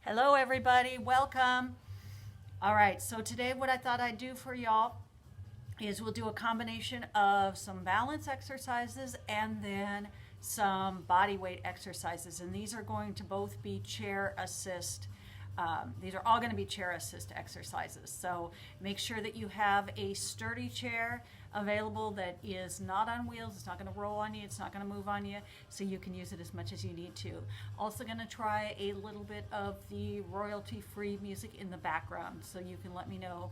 Hello, everybody. Welcome. All right, so today, what I thought I'd do for y'all is we'll do a combination of some balance exercises and then some body weight exercises. And these are going to both be chair assist. These are all going to be chair assist exercises. So make sure that you have a sturdy chair available that is not on wheels. It's not going to roll on you. It's not going to move on you. So you can use it as much as you need to. Also going to try a little bit of the royalty-free music in the background. So you can let me know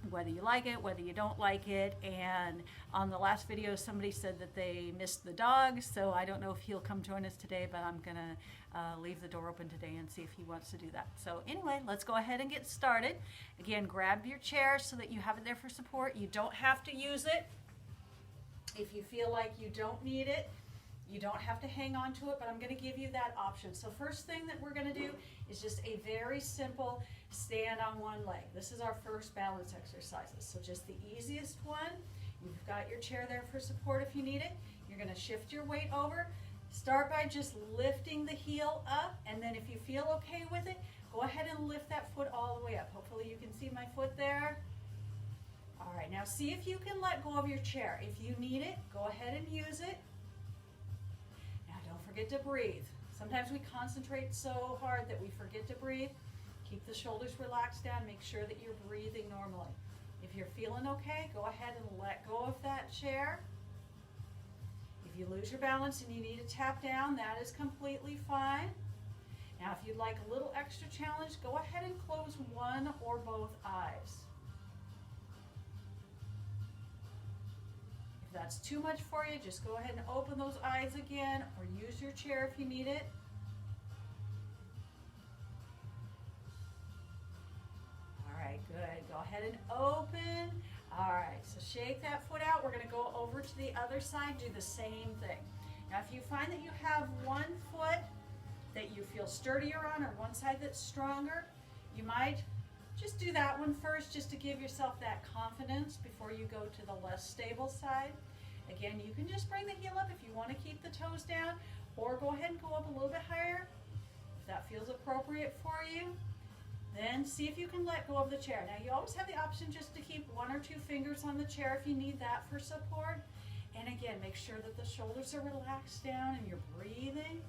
whether you like it, whether you don't like it. And on the last video, somebody said that they missed the dog, so I don't know if he'll come join us today, but I'm gonna leave the door open today and see if he wants to do that. So anyway, let's go ahead and get started. Again, grab your chair so that you have it there for support. You don't have to use it. If you feel like you don't need it, you don't have to hang on to it, but I'm going to give you that option. So first thing that we're going to do is just a very simple stand on one leg. This is our first balance exercises. So just the easiest one. You've got your chair there for support if you need it. You're going to shift your weight over. Start by just lifting the heel up, and then if you feel okay with it, go ahead and lift that foot all the way up. Hopefully you can see my foot there. All right, now see if you can let go of your chair. If you need it, go ahead and use it. Forget to breathe. Sometimes we concentrate so hard that we forget to breathe. Keep the shoulders relaxed down. Make sure that you're breathing normally. If you're feeling okay, go ahead and let go of that chair. If you lose your balance and you need to tap down, that is completely fine. Now, if you'd like a little extra challenge, go ahead and close one or both eyes. If that's too much for you, just go ahead and open those eyes again or use your chair if you need it. All right, good. Go ahead and open. All right, so shake that foot out. We're going to go over to the other side, do the same thing. Now, if you find that you have one foot that you feel sturdier on or one side that's stronger, you might just do that one first just to give yourself that confidence before you go to the less stable side. Again, you can just bring the heel up if you want to keep the toes down, or go ahead and go up a little bit higher if that feels appropriate for you. Then see if you can let go of the chair. Now, you always have the option just to keep one or two fingers on the chair if you need that for support. And again, make sure that the shoulders are relaxed down and you're breathing.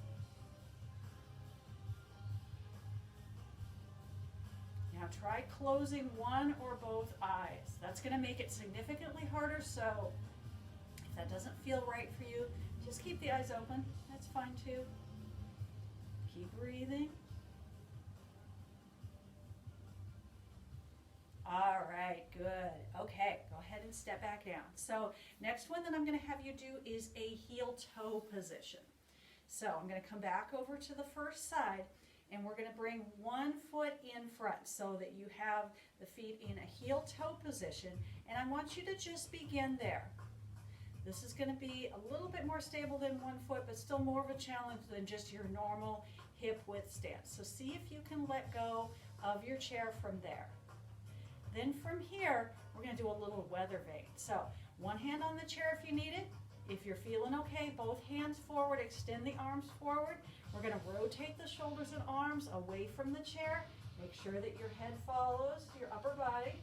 Now try closing one or both eyes. That's going to make it significantly harder, so if that doesn't feel right for you, just keep the eyes open. That's fine too. Keep breathing. All right, good. Okay, go ahead and step back down. So next one that I'm going to have you do is a heel-toe position. So I'm going to come back over to the first side, and we're going to bring one foot in front so that you have the feet in a heel-toe position, and I want you to just begin there. This is going to be a little bit more stable than one foot, but still more of a challenge than just your normal hip width stance. So see if you can let go of your chair from there. Then from here, we're going to do a little weather vane. So one hand on the chair if you need it. If you're feeling okay, both hands forward, extend the arms forward. We're going to rotate the shoulders and arms away from the chair. Make sure that your head follows your upper body.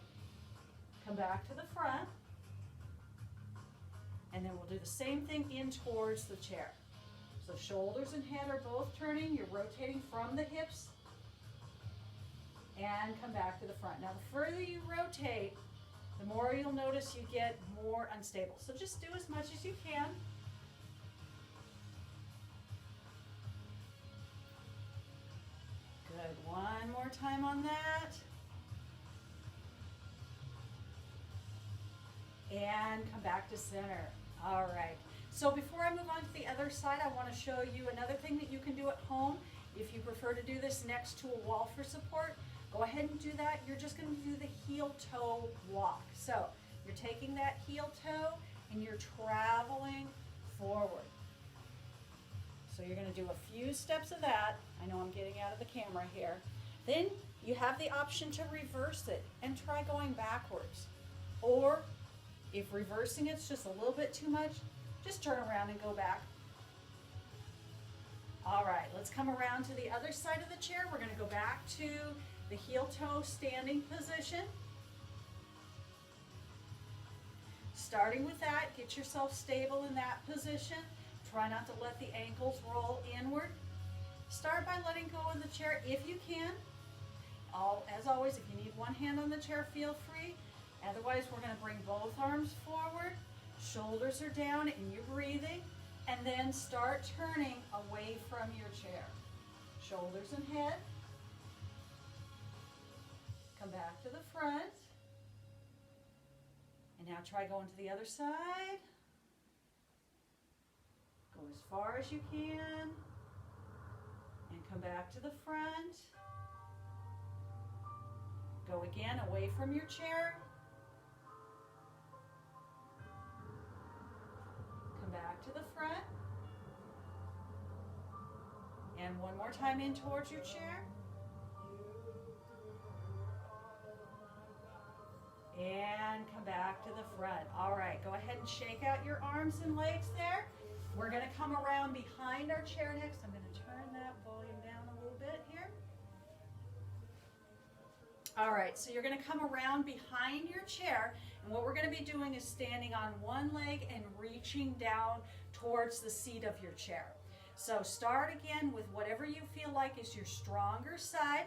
Come back to the front. And then we'll do the same thing in towards the chair. So shoulders and head are both turning. You're rotating from the hips and come back to the front. Now, the further you rotate, the more you'll notice you get more unstable. So just do as much as you can. Good. One more time on that. And come back to center. All right. So before I move on to the other side, I want to show you another thing that you can do at home. If you prefer to do this next to a wall for support, go ahead and do that. You're just going to do the heel-toe walk. So you're taking that heel toe and you're traveling forward. So you're going to do a few steps of that. I know I'm getting out of the camera here. Then you have the option to reverse it and try going backwards. Or if reversing it's just a little bit too much, just turn around and go back. All right, let's come around to the other side of the chair. We're going to go back to the heel toe standing position. Starting with that, get yourself stable in that position. Try not to let the ankles roll inward. Start by letting go of the chair if you can. As always, if you need one hand on the chair, feel free. Otherwise, we're going to bring both arms forward. Shoulders are down and you're breathing. And then start turning away from your chair. Shoulders and head. Come back to the front. And now try going to the other side. Go as far as you can. And come back to the front. Go again away from your chair. Come back to the front. And one more time in towards your chair. And come back to the front. All right, go ahead and shake out your arms and legs there. We're going to come around behind our chair next. I'm going to turn that volume down a little bit here. All right, so you're going to come around behind your chair, and what we're going to be doing is standing on one leg and reaching down towards the seat of your chair. So start again with whatever you feel like is your stronger side.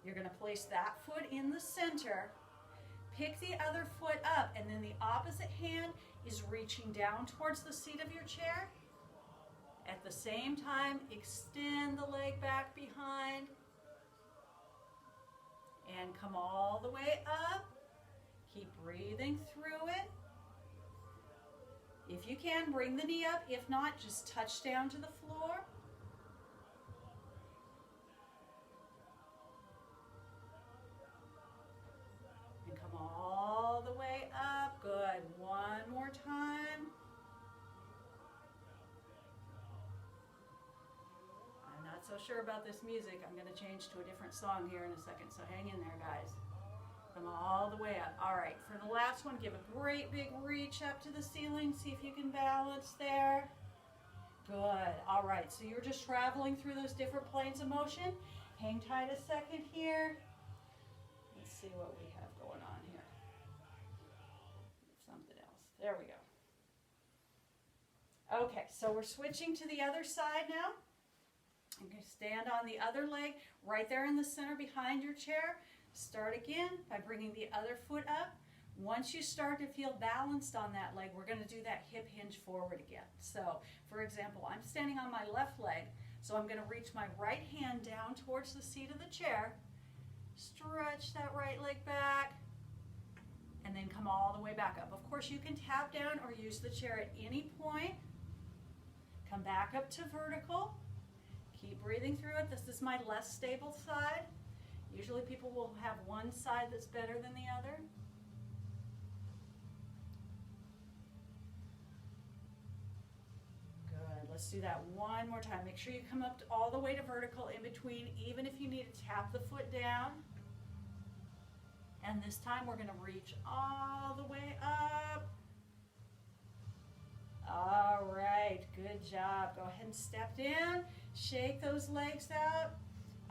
You're going to place that foot in the center. Pick the other foot up, and then the opposite hand is reaching down towards the seat of your chair. At the same time, extend the leg back behind. And come all the way up. Keep breathing through it. If you can, bring the knee up. If not, just touch down to the floor. And come all the way up. Good. One more time. I'm not so sure about this music. I'm going to change to a different song here in a second, so hang in there, guys. Come all the way up. All right, for the last one, give a great big reach up to the ceiling. See if you can balance there. Good. All right, so you're just traveling through those different planes of motion. Hang tight a second here. Let's see what we have going on here. Something else. There we go. Okay, so we're switching to the other side now. You can stand on the other leg right there in the center behind your chair. Start again by bringing the other foot up. Once you start to feel balanced on that leg, we're going to do that hip hinge forward again. So, for example, I'm standing on my left leg, so I'm going to reach my right hand down towards the seat of the chair. Stretch that right leg back, and then come all the way back up. Of course, you can tap down or use the chair at any point. Come back up to vertical. Keep breathing through it. This is my less stable side. Usually people will have one side that's better than the other. Good. Let's do that one more time. Make sure you come up all the way to vertical in between, even if you need to tap the foot down. And this time we're going to reach all the way up. All right, good job. Go ahead and step down. Shake those legs out.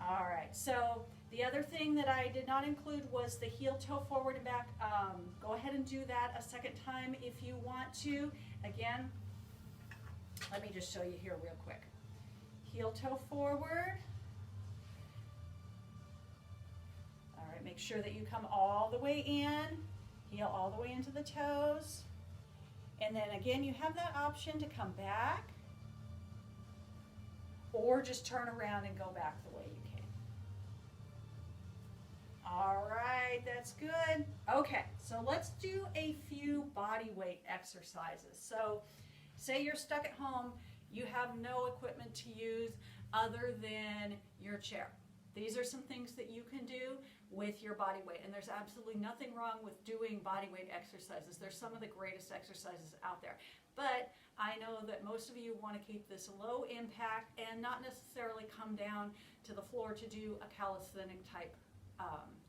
All right, so the other thing that I did not include was the heel toe forward and back. Go ahead and do that a second time if you want to. Again, let me just show you here real quick. Heel toe forward. All right, make sure that you come all the way in, heel all the way into the toes. And then again, you have that option to come back or just turn around and go back the way you came. All right, that's good. Okay, so let's do a few body weight exercises. So say you're stuck at home, you have no equipment to use other than your chair. These are some things that you can do with your body weight, and there's absolutely nothing wrong with doing body weight exercises. They're some of the greatest exercises out there. But I know that most of you want to keep this low impact and not necessarily come down to the floor to do a calisthenic type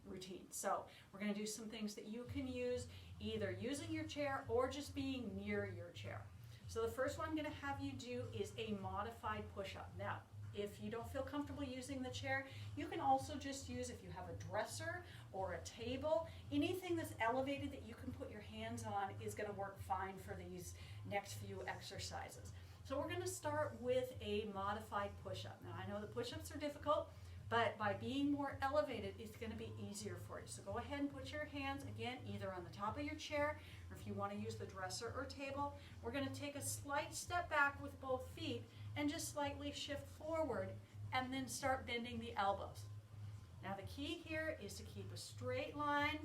routine. So we're going to do some things that you can use either using your chair or just being near your chair. So the first one I'm going to have you do is a modified push-up. Now, If you don't feel comfortable using the chair, you can also just use, if you have a dresser or a table, anything that's elevated that you can put your hands on is going to work fine for these next few exercises. So we're going to start with a modified push-up. Now I know the push-ups are difficult, but by being more elevated, it's going to be easier for you. So go ahead and put your hands, again, either on the top of your chair, or if you want to use the dresser or table. We're going to take a slight step back with both feet and just slightly shift forward, and then start bending the elbows. Now the key here is to keep a straight line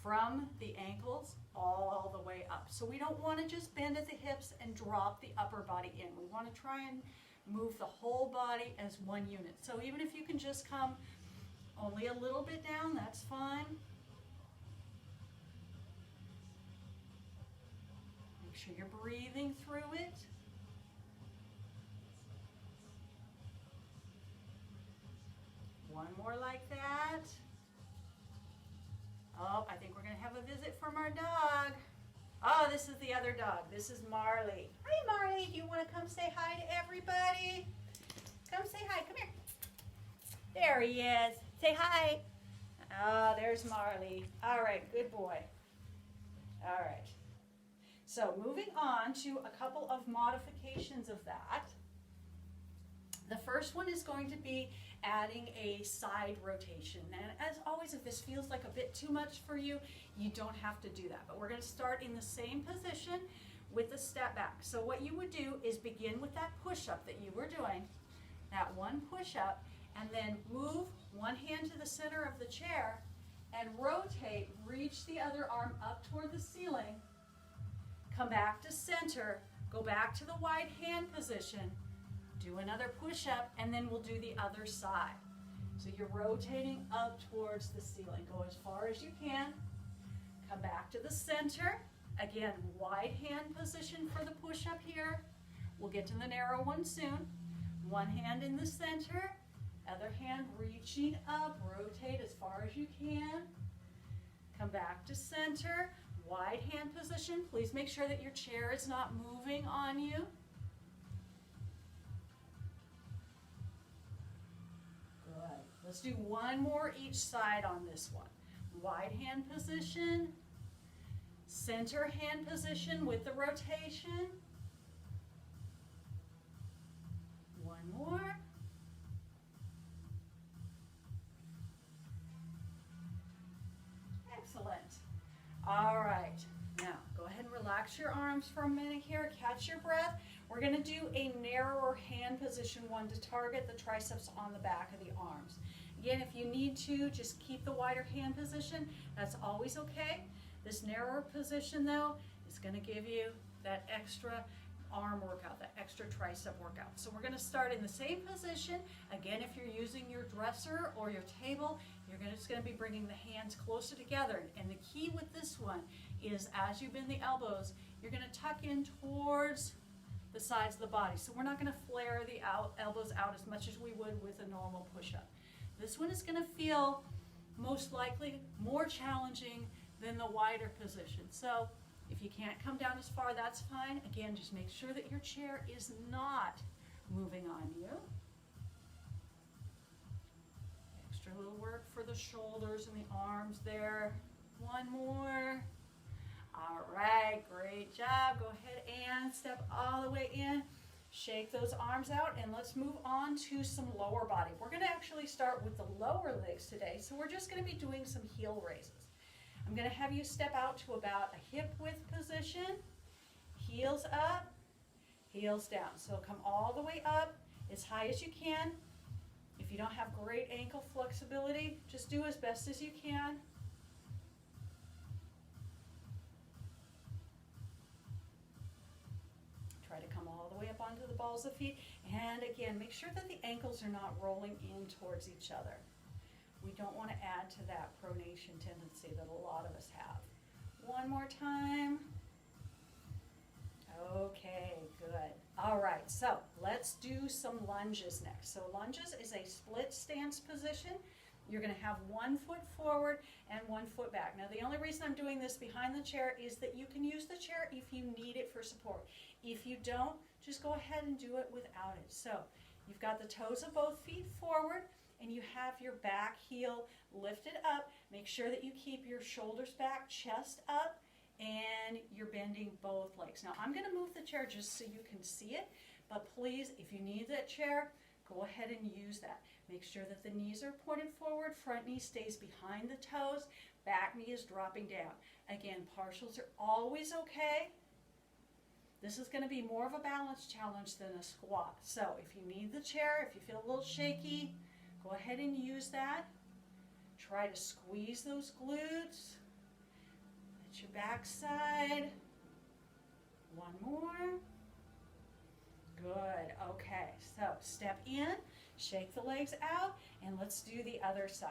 from the ankles all the way up. So we don't want to just bend at the hips and drop the upper body in. We want to try and move the whole body as one unit. So even if you can just come only a little bit down, that's fine. Make sure you're breathing through it. One more like that. Oh, I think we're going to have a visit from our dog. Oh, this is the other dog. This is Marley. Hi, Marley. Do you want to come say hi to everybody? Come say hi. Come here. There he is. Say hi. Oh, there's Marley. All right, good boy. All right. So moving on to a couple of modifications of that. The first one is going to be adding a side rotation. And as always, if this feels like a bit too much for you, you don't have to do that. But we're going to start in the same position with a step back. So what you would do is begin with that push-up that you were doing, that one push-up, and then move one hand to the center of the chair and rotate, reach the other arm up toward the ceiling, come back to center, go back to the wide hand position, do another push-up, and then we'll do the other side. So you're rotating up towards the ceiling. Go as far as you can. Come back to the center. Again, wide hand position for the push-up here. We'll get to the narrow one soon. One hand in the center, other hand reaching up. Rotate as far as you can. Come back to center. Wide hand position. Please make sure that your chair is not moving on you. Let's do one more each side on this one. Wide hand position, center hand position with the rotation. One more. Excellent. All right. Now, go ahead and relax your arms for a minute here. Catch your breath. We're going to do a narrower hand position one to target the triceps on the back of the arms. Again, if you need to, just keep the wider hand position. That's always okay. This narrower position, though, is going to give you that extra arm workout, that extra tricep workout. So we're going to start in the same position. Again, if you're using your dresser or your table, you're just going to be bringing the hands closer together. And the key with this one is as you bend the elbows, you're going to tuck in towards the sides of the body. So we're not going to flare the elbows out as much as we would with a normal push-up. This one is going to feel most likely more challenging than the wider position. So if you can't come down as far, that's fine. Again, just make sure that your chair is not moving on you. Extra little work for the shoulders and the arms there. One more. All right, great job. Go ahead and step all the way in. Shake those arms out, and let's move on to some lower body. We're going to actually start with the lower legs today, so we're just going to be doing some heel raises. I'm going to have you step out to about a hip width position, heels up, heels down. So come all the way up as high as you can. If you don't have great ankle flexibility, just do as best as you can. Try to come all the way up onto the balls of feet. And again, make sure that the ankles are not rolling in towards each other. We don't want to add to that pronation tendency that a lot of us have. One more time. Okay, good. All right, so let's do some lunges next. So lunges is a split stance position. You're going to have 1 foot forward and 1 foot back. Now, the only reason I'm doing this behind the chair is that you can use the chair if you need it for support. If you don't, just go ahead and do it without it. So you've got the toes of both feet forward, and you have your back heel lifted up. Make sure that you keep your shoulders back, chest up, and you're bending both legs. Now, I'm going to move the chair just so you can see it, but please, if you need that chair, go ahead and use that. Make sure that the knees are pointed forward, front knee stays behind the toes, back knee is dropping down. Again, partials are always okay. This is going to be more of a balance challenge than a squat. So if you need the chair, if you feel a little shaky, go ahead and use that. Try to squeeze those glutes. Let your back side. One more. Good. Okay, so step in, shake the legs out, and let's do the other side.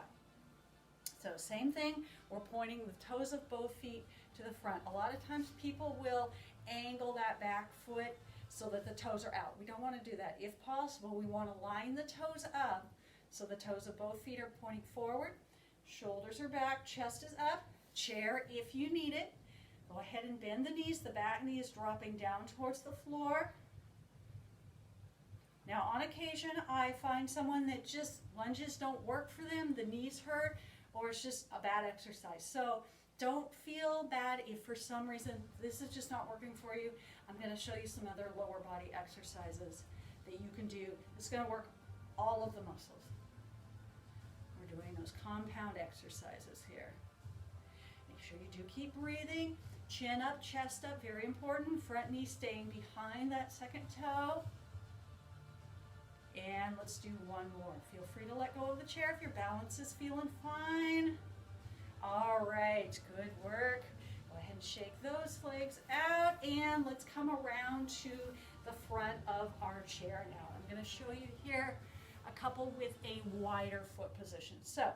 So same thing, we're pointing the toes of both feet to the front. A lot of times people will angle that back foot so that the toes are out. We don't want to do that. If possible, we want to line the toes up so the toes of both feet are pointing forward. Shoulders are back, chest is up. Chair if you need it. Go ahead and bend the knees. The back knee is dropping down towards the floor. Now, on occasion, I find someone that just lunges don't work for them, the knees hurt, or it's just a bad exercise. So don't feel bad if for some reason this is just not working for you. I'm going to show you some other lower body exercises that you can do. It's going to work all of the muscles. We're doing those compound exercises here. Make sure you do keep breathing. Chin up, chest up, very important. Front knee staying behind that second toe. And let's do one more. Feel free to let go of the chair if your balance is feeling fine. All right, good work. Go ahead and shake those legs out, and let's come around to the front of our chair now. I'm going to show you here a couple with a wider foot position. So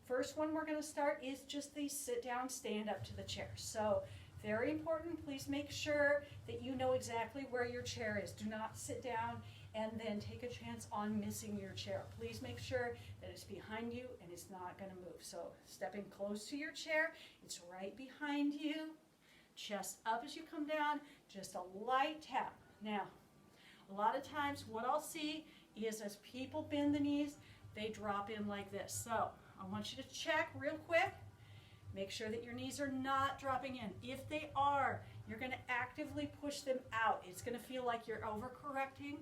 first one we're going to start is just the sit down, stand up to the chair. So very important, please make sure that you know exactly where your chair is. Do not sit down and then take a chance on missing your chair. Please make sure that it's behind you and it's not going to move. So stepping close to your chair, it's right behind you. Chest up as you come down, just a light tap. Now, a lot of times what I'll see is as people bend the knees, they drop in like this. So I want you to check real quick. Make sure that your knees are not dropping in. If they are, you're going to actively push them out. It's going to feel like you're overcorrecting,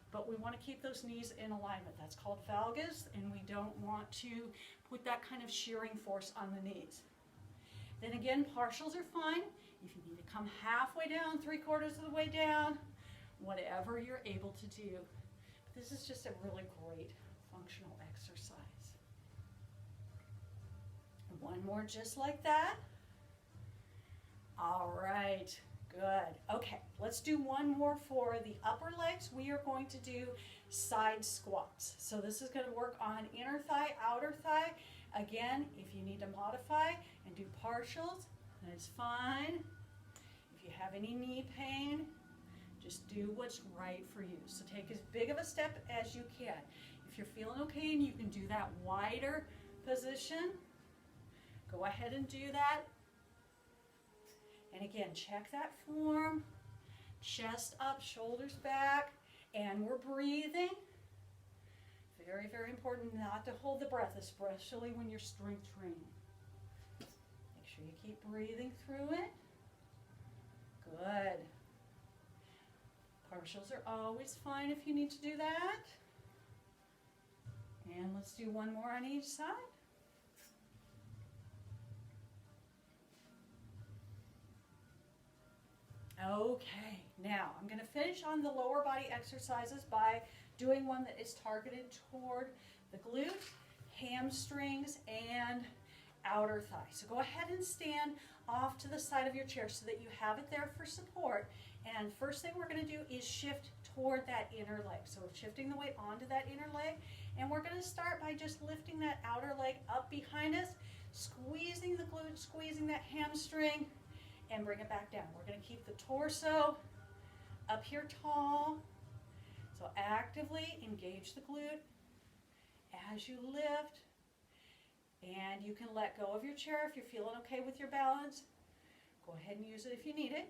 but we want to keep those knees in alignment. That's called valgus, and we don't want to put that kind of shearing force on the knees. Then again, partials are fine. If you need to come halfway down, 3/4 of the way down, whatever you're able to do. But this is just a really great functional exercise. One more just like that. All right, good. Okay, let's do one more for the upper legs. We are going to do side squats. So this is going to work on inner thigh, outer thigh. Again, if you need to modify and do partials, that is fine. If you have any knee pain, just do what's right for you. So take as big of a step as you can. If you're feeling okay and you can do that wider position, go ahead and do that. And again, check that form. Chest up, shoulders back, and we're breathing. Very, very important not to hold the breath, especially when you're strength training. Make sure you keep breathing through it. Good. Partials are always fine if you need to do that. And let's do one more on each side. Okay, now I'm going to finish on the lower body exercises by doing one that is targeted toward the glute, hamstrings, and outer thigh. So go ahead and stand off to the side of your chair so that you have it there for support. And first thing we're going to do is shift toward that inner leg. So we're shifting the weight onto that inner leg, and we're going to start by just lifting that outer leg up behind us, squeezing the glute, squeezing that hamstring, and bring it back down. We're going to keep the torso up here tall. So actively engage the glute as you lift And you can let go of your chair if you're feeling okay with your balance. Go ahead and use it if you need it.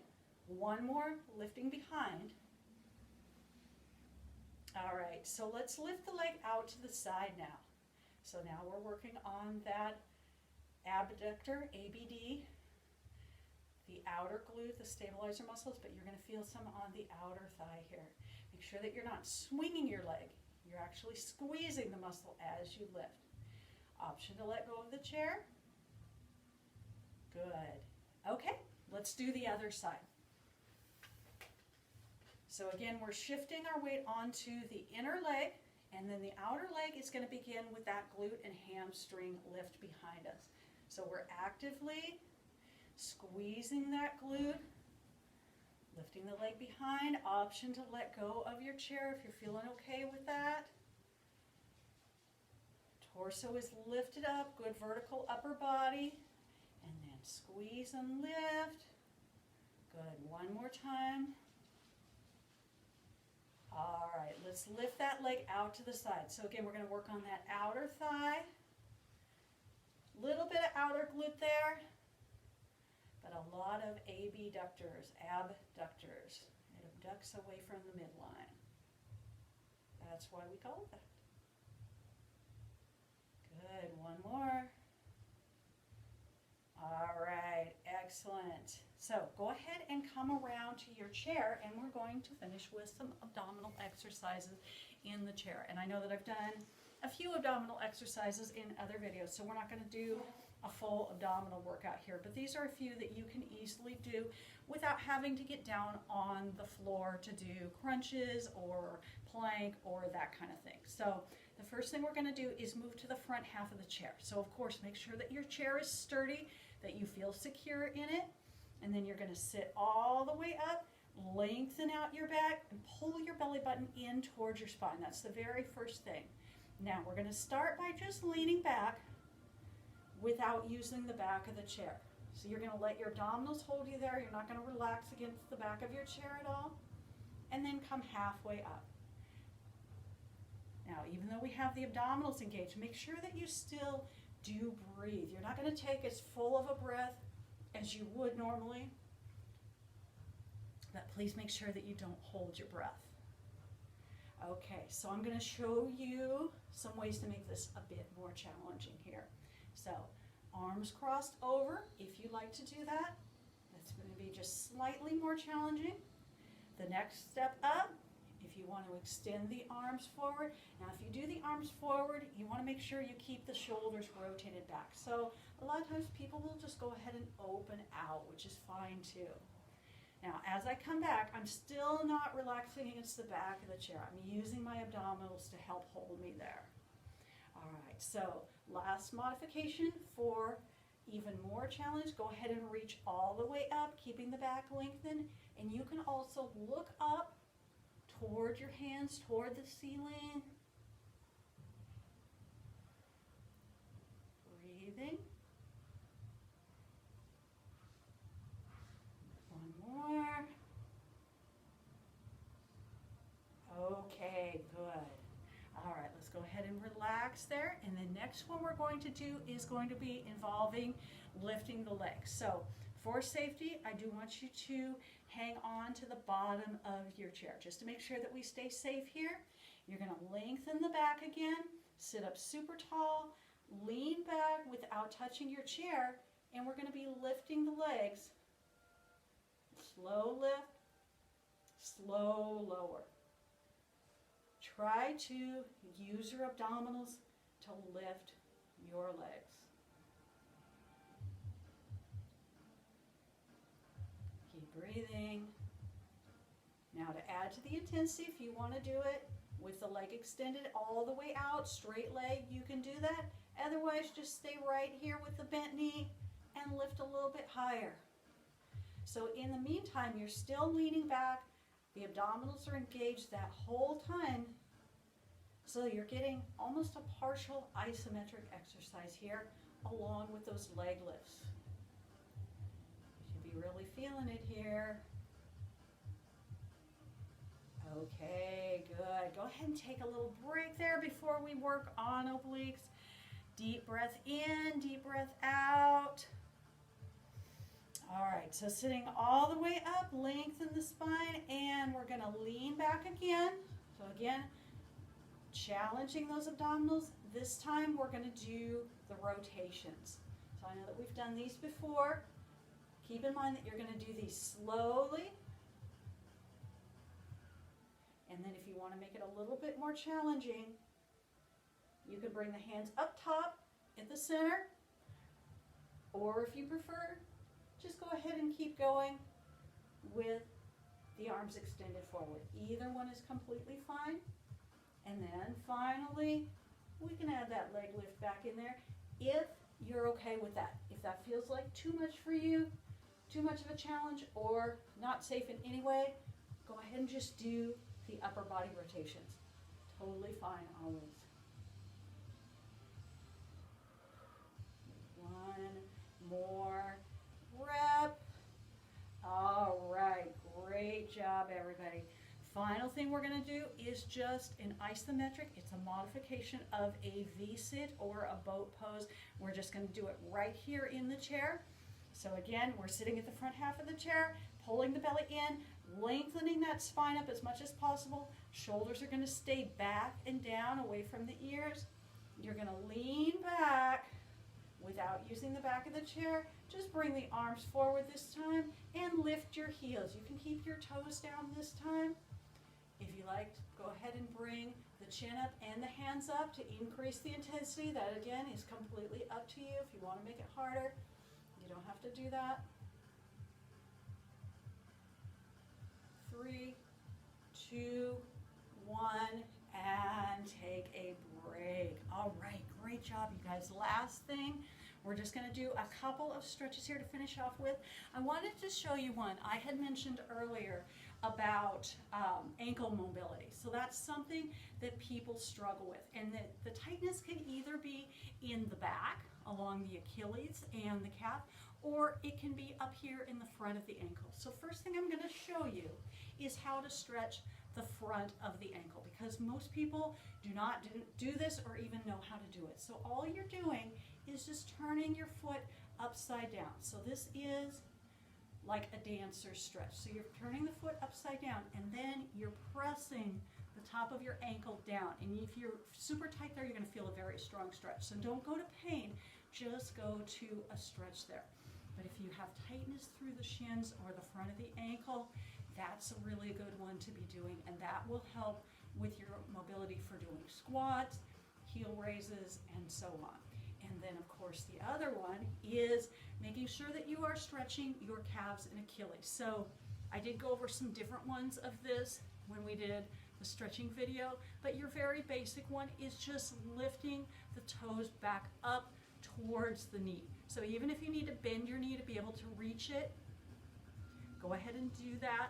One more, lifting behind. All right, so let's lift the leg out to the side now. So now we're working on that abductor, ABD, the outer glute, the stabilizer muscles, but you're going to feel some on the outer thigh here. Make sure that you're not swinging your leg. You're actually squeezing the muscle as you lift. Option to let go of the chair. Good. Okay, let's do the other side. So again, we're shifting our weight onto the inner leg, and then the outer leg is going to begin with that glute and hamstring lift behind us. So we're actively squeezing that glute, lifting the leg behind. Option to let go of your chair if you're feeling okay with that. Torso is lifted up, good vertical upper body, and then squeeze and lift. Good, one more time. All right, let's lift that leg out to the side. So again, we're going to work on that outer thigh. Little bit of outer glute there, but a lot of abductors, abductors. It abducts away from the midline. That's why we call it that. Good, one more. All right, excellent. So go ahead and come around to your chair, and we're going to finish with some abdominal exercises in the chair. And I know that I've done a few abdominal exercises in other videos, so we're not going to do a full abdominal workout here, but these are a few that you can easily do without having to get down on the floor to do crunches or plank or that kind of thing. So the first thing we're going to do is move to the front half of the chair. So of course, make sure that your chair is sturdy, that you feel secure in it, and then you're going to sit all the way up, lengthen out your back, and pull your belly button in towards your spine. That's the very first thing. Now we're going to start by just leaning back without using the back of the chair. So you're going to let your abdominals hold you there. You're not going to relax against the back of your chair at all. And then come halfway up. Now, even though we have the abdominals engaged, make sure that you still do breathe. You're not going to take as full of a breath as you would normally, but please make sure that you don't hold your breath. Okay, so I'm going to show you some ways to make this a bit more challenging here. So, arms crossed over, if you like to do that. That's going to be just slightly more challenging. The next step up, if you want to extend the arms forward. Now, if you do the arms forward, you want to make sure you keep the shoulders rotated back. So, a lot of times people will just go ahead and open out, which is fine too. Now, as I come back, I'm still not relaxing against the back of the chair. I'm using my abdominals to help hold me there. All right, so last modification for even more challenge, go ahead and reach all the way up, keeping the back lengthened. And you can also look up toward your hands, toward the ceiling. Breathing. More. Okay, good. All right, let's go ahead and relax there. And the next one we're going to do is going to be involving lifting the legs. So for safety, I do want you to hang on to the bottom of your chair just to make sure that we stay safe here. You're going to lengthen the back again, sit up super tall, lean back without touching your chair, and we're going to be lifting the legs. Slow lift, slow lower. Try to use your abdominals to lift your legs. Keep breathing. Now to add to the intensity, if you want to do it with the leg extended all the way out, straight leg, you can do that. Otherwise, just stay right here with the bent knee and lift a little bit higher. So in the meantime, you're still leaning back. The abdominals are engaged that whole time. So you're getting almost a partial isometric exercise here along with those leg lifts. You should be really feeling it here. Okay, good. Go ahead and take a little break there before we work on obliques. Deep breath in, deep breath out. All right, so sitting all the way up, lengthen the spine, and we're going to lean back again. So again, challenging those abdominals. This time we're going to do the rotations. So I know that we've done these before. Keep in mind that you're going to do these slowly. And then if you want to make it a little bit more challenging, you can bring the hands up top at the center, or if you prefer, just go ahead and keep going with the arms extended forward. Either one is completely fine. And then finally, we can add that leg lift back in there if you're okay with that. If that feels like too much for you, too much of a challenge, or not safe in any way, go ahead and just do the upper body rotations. Totally fine always. One more rep. All right, great job, everybody. Final thing we're going to do is just an isometric. It's a modification of a V-sit or a boat pose. We're just going to do it right here in the chair. So again, we're sitting at the front half of the chair, pulling the belly in, lengthening that spine up as much as possible. Shoulders are going to stay back and down away from the ears. You're going to lean back without using the back of the chair. Just bring the arms forward this time and lift your heels. You can keep your toes down this time. If you like, go ahead and bring the chin up and the hands up to increase the intensity. That again is completely up to you. If you want to make it harder, you don't have to do that. 3, 2, 1, and take a break. All right, great job, you guys. Last thing, we're just going to do a couple of stretches here to finish off with. I wanted to show you one. I had mentioned earlier about ankle mobility. So that's something that people struggle with. And the tightness can either be in the back along the Achilles and the calf, or it can be up here in the front of the ankle. So first thing I'm going to show you is how to stretch the front of the ankle, because most people didn't do this or even know how to do it. So all you're doing is just turning your foot upside down. So this is like a dancer stretch. So you're turning the foot upside down, and then you're pressing the top of your ankle down. And if you're super tight there, you're going to feel a very strong stretch. So don't go to pain, just go to a stretch there. But if you have tightness through the shins or the front of the ankle, that's a really good one to be doing, and that will help with your mobility for doing squats, heel raises, and so on. And then, of course, the other one is making sure that you are stretching your calves and Achilles. So I did go over some different ones of this when we did the stretching video, but your very basic one is just lifting the toes back up towards the knee. So even if you need to bend your knee to be able to reach it, go ahead and do that.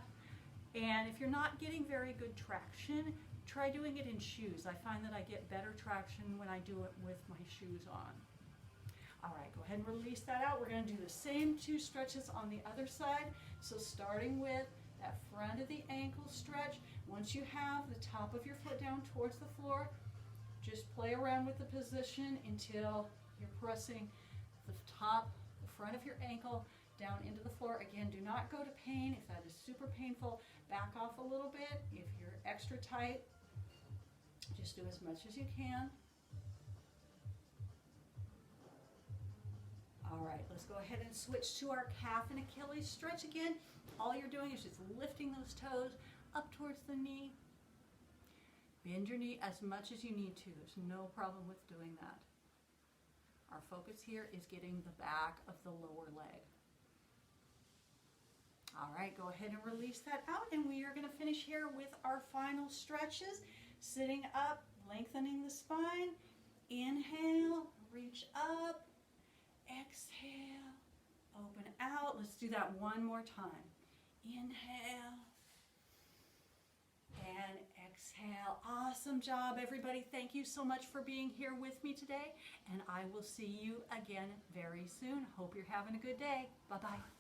And if you're not getting very good traction, try doing it in shoes. I find that I get better traction when I do it with my shoes on. All right, go ahead and release that out. We're going to do the same 2 stretches on the other side. So starting with that front of the ankle stretch. Once you have the top of your foot down towards the floor, just play around with the position until you're pressing the front of your ankle down into the floor. Again, do not go to pain. If that is super painful, back off a little bit. If you're extra tight, just do as much as you can. All right, let's go ahead and switch to our calf and Achilles stretch again. All you're doing is just lifting those toes up towards the knee. Bend your knee as much as you need to. There's no problem with doing that. Our focus here is getting the back of the lower leg. All right, go ahead and release that out, and we are going to finish here with our final stretches. Sitting up, lengthening the spine. Inhale, reach up. Exhale, open out. Let's do that one more time. Inhale and exhale. Awesome job, everybody. Thank you so much for being here with me today, and I will see you again very soon. Hope you're having a good day. Bye-bye.